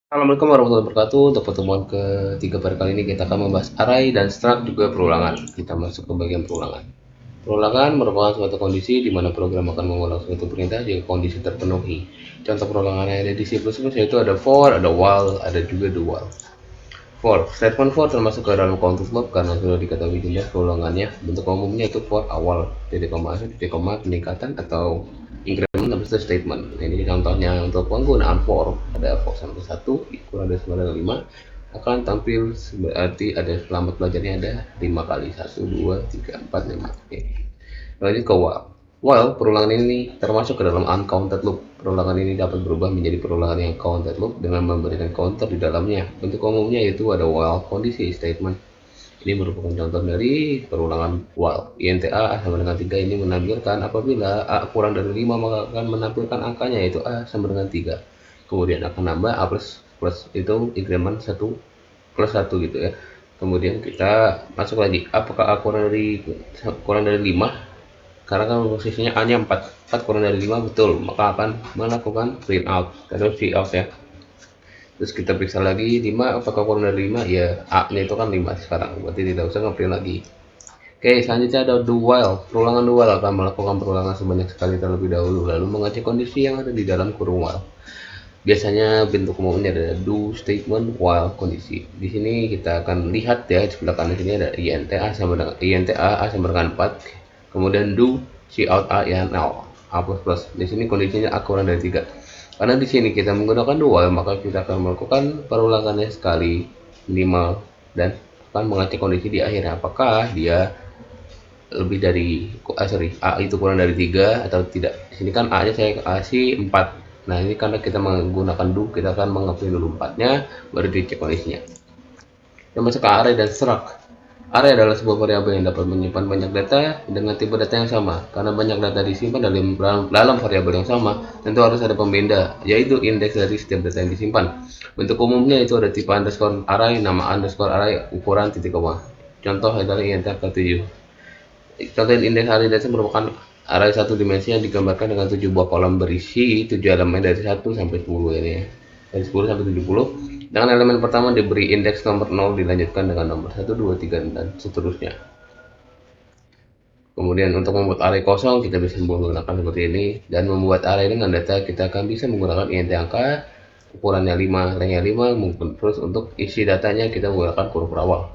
Assalamualaikum warahmatullahi wabarakatuh. Untuk pertemuan ketiga pada kali ini kita akan membahas array dan struct juga perulangan. Kita masuk ke bagian perulangan. Perulangan merupakan suatu kondisi di mana program akan mengulang suatu perintah jika kondisi terpenuhi. Contoh perulangan yang ada di C++ yaitu ada for, ada while, ada juga do while. For, statement for termasuk ke dalam contour loop karena sudah diketahui jelas perulangannya. Bentuk umumnya itu for awal, titik koma, peningkatan atau increment habis itu statement. Nah, ini contohnya untuk penggunaan for, ada for sampai 1 kurang dari 9 dari 5 akan tampil berarti ada selamat belajarnya ada 5 kali 1 2 3 4 5. Oke. Lanjut ke while. While perulangan ini termasuk ke dalam uncounted loop. Perulangan ini dapat berubah menjadi perulangan yang counted loop dengan memberikan counter di dalamnya. Bentuk umumnya yaitu ada while kondisi statement. Ini merupakan contoh dari perulangan while. INT A sama dengan 3 ini menampilkan apabila A kurang dari 5 maka akan menampilkan angkanya yaitu A sama dengan 3. Kemudian akan nambah A plus itu increment 1 plus 1 gitu ya. Kemudian kita masuk lagi apakah A kurang dari 5 karena kan posisinya A nya 4, 4 kurang dari 5 betul, maka akan melakukan print out atau see out ya. Terus kita periksa lagi 5 apakah kurang dari 5 ya, A nya itu kan 5 sekarang, berarti tidak usah ngeprint lagi. Oke, selanjutnya ada do while. Perulangan do while akan melakukan perulangan sebanyak sekali terlebih dahulu lalu mengecek kondisi yang ada di dalam kurung while. Biasanya bentuk umumnya ada do statement while kondisi. Di sini kita akan lihat ya, di sebelah kanan sini ada int a sama dengan 4. Kemudian do cout a ya 0 a plus plus. Di sini kondisinya a kurang dari 3. Karena di sini kita menggunakan do while, maka kita akan melakukan perulangannya sekali minimal dan akan mengecek kondisi di akhirnya apakah dia lebih dari a itu kurang dari 3 atau tidak. Di sini kan a nya saya kasih 4. Nah, ini karena kita menggunakan do, kita akan mengeprint dulu 4-nya baru dicek kondisinya. Kita masuk ke array dan struct. Array adalah sebuah variabel yang dapat menyimpan banyak data dengan tipe data yang sama. Karena banyak data disimpan dalam variabel yang sama, tentu harus ada pembeda, yaitu indeks dari setiap data yang disimpan. Bentuk umumnya itu ada tipe underscore array, nama underscore array, ukuran titik koma. Contoh adalah int angka 7. Contoh indeks array data merupakan array satu dimensi yang digambarkan dengan 7 buah kolom berisi 7 elemen dari 1 sampai 10 ini ya. Dari 10 sampai 70. Dengan elemen pertama diberi indeks nomor 0 dilanjutkan dengan nomor 1, 2, 3 dan seterusnya. Kemudian untuk membuat array kosong kita bisa menggunakan seperti ini, dan membuat array dengan data kita akan bisa menggunakan int angka ukurannya 5, range 5, mungkin terus untuk isi datanya kita menggunakan huruf awal.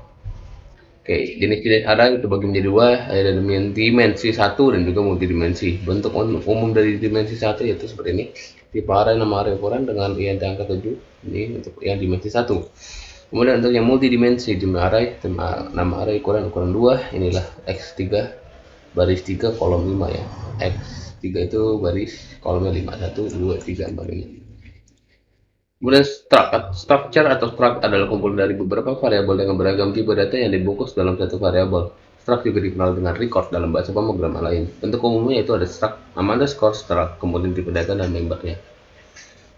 Oke, jenis-jenis array terbagi menjadi dua, ada dimensi 1 dan juga multidimensi. Bentuk umum dari dimensi 1 yaitu seperti ini. Tipe array nama array ukuran dengan int angka 7. Ini untuk yang dimensi 1. Kemudian untuk yang multidimensi, array nama array ukuran 2. Inilah x3 baris 3 kolom 5 ya. X3 itu baris kolomnya 5, 1 2 3 4 5. Kemudian structure atau struct adalah kumpulan dari beberapa variabel dengan beragam tipe data yang dibungkus dalam satu variabel. Struct juga dikenal dengan record dalam bahasa pemrograman lain. Bentuk umumnya itu ada struct, nama underscore struct, kemudian tipe data dan membernya.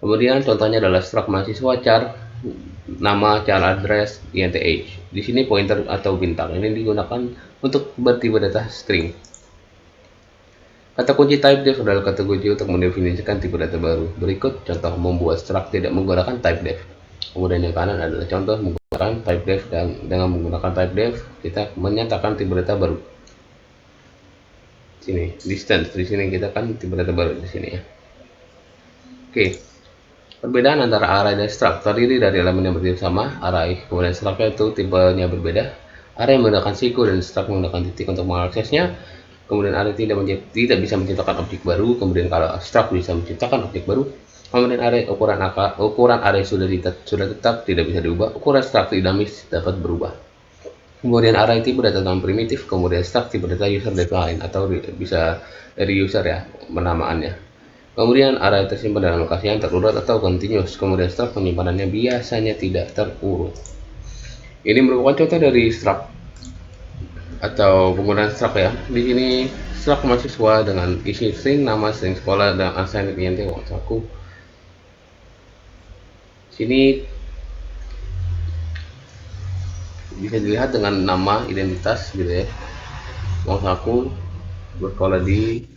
Kemudian contohnya adalah struct mahasiswa, char, nama, char address, int age. Di sini pointer atau bintang ini digunakan untuk bertipe data string. Kata kunci typedef adalah kata kunci untuk mendefinisikan tipe data baru. Berikut contoh membuat struct tidak menggunakan typedef. Kemudian yang kanan adalah contoh menggunakan typedef, dan dengan menggunakan typedef kita menyatakan tipe data baru. Sini distance, di sini kita kan tipe data baru di sini ya. Oke. Perbedaan antara array dan struct terdiri dari elemen yang bertipe sama, array, kemudian struct itu tipenya berbeda. Array menggunakan siku dan struct menggunakan titik untuk mengaksesnya. Kemudian array tidak bisa menciptakan objek baru, kemudian kalau struct bisa menciptakan objek baru. Kemudian array ukuran array sudah tetap tidak bisa diubah, ukuran struct dinamis dapat berubah. Kemudian array tipe data non primitif, kemudian struct tipe data user defined atau bisa dari user ya penamaannya. Kemudian array tersimpan dalam lokasi yang terurut atau continuous, kemudian struct penyimpanannya biasanya tidak terurut. Ini merupakan contoh dari struct atau penggunaan struct ya. Di sini struct mahasiswa dengan isi string nama, string sekolah, dan assign int uang saku. Sini bisa dilihat dengan nama identitas gitu ya, uang saku bersekolah di,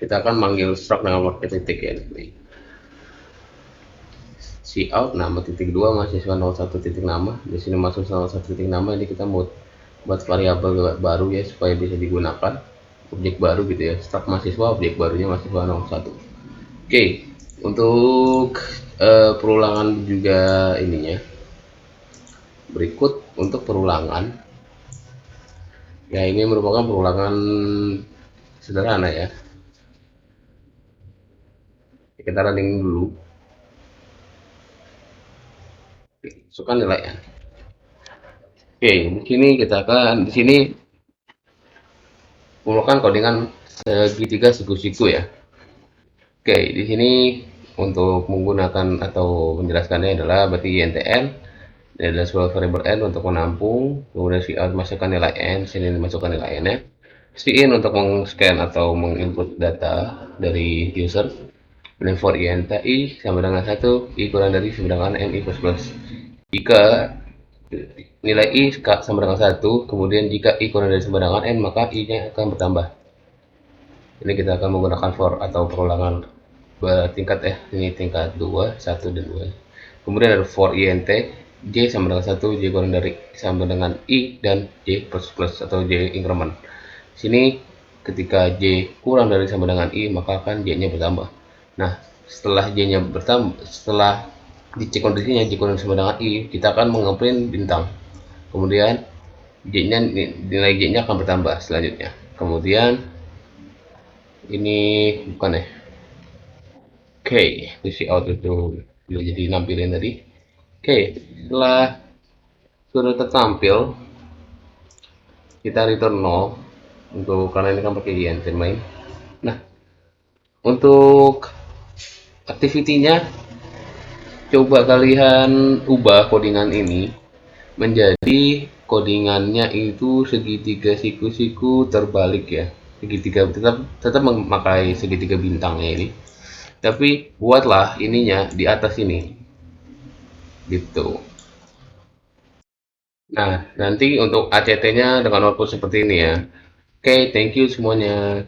kita akan manggil struct dengan pakai titik ya. cout nama titik 2 mahasiswa 01 titik nama. Di sini masuk 01 titik nama, ini kita buat variabel baru ya supaya bisa digunakan objek baru gitu ya. Start mahasiswa, objek barunya mahasiswa 01. Oke, untuk perulangan juga ininya. Berikut untuk perulangan. Ya, ini merupakan perulangan sederhana ya. Kita running dulu. Masukkan nilai n. Oke, di sini menggunakan codingan segitiga siku-siku ya. Oke, di sini untuk menggunakan atau menjelaskannya adalah berarti intn ini adalah sebuah variable n untuk menampung, kemudian cout masukkan nilai n, sini dimasukkan nilai n ya. In untuk meng-scan atau menginput data dari user, dan for int i sama dengan 1, i kurang dari sama dengan n i plus. Jika nilai i sama dengan 1, kemudian jika i kurang dari sama dengan n, maka i nya akan bertambah. Ini kita akan menggunakan for atau perulangan bertingkat ya. Ini tingkat 2, 1 dan 2. Kemudian ada for int j sama dengan 1, j kurang dari sama dengan i dan j plus atau j increment. Sini ketika j kurang dari sama dengan i, maka akan j nya bertambah. Nah, setelah j nya bertambah, setelah dicek kondisinya j kurang dari sama dengan i, kita akan mengeprint bintang. Kemudian nilai j nya akan bertambah selanjutnya. Kemudian ini bukan ya. Oke, isi out itu sudah jadi nampilin tadi. Oke, setelah sudah tertampil, kita return 0 untuk karena ini kan pakai int main. Nah, untuk activity-nya coba kalian ubah codingan ini menjadi codingannya itu segitiga siku-siku terbalik ya. Segitiga tetap memakai segitiga bintangnya ini. Tapi buatlah ininya di atas ini. Gitu. Nah, nanti untuk ACT-nya dengan output seperti ini ya. Oke, thank you semuanya.